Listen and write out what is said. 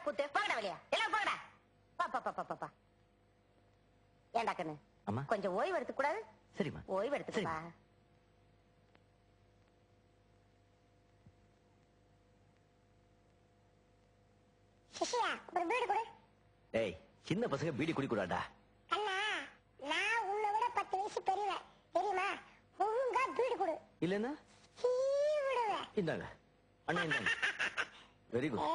கூத்து போங்கடா வெளியா எல்லாம் போங்கடா பாப்பா ஏண்டா கண்ணு அம்மா கொஞ்சம் ஓய்வு எடுத்துக்க கூடாது சரிம்மா ஓய்வு எடுத்துக்கப்பா சிசியா ஒரு பீடி கொடு. ஏய் சின்ன பசங்க பீடி குடிக்கூடாடா. அண்ணா நான் உன்னை விட 10 வயசு பெரியவன் தெரியுமா? ஒழுங்கா பீடி கொடு இல்லன்னா விடுவேன். இந்தாங்க அண்ணா இந்தாங்க வெரி குட்.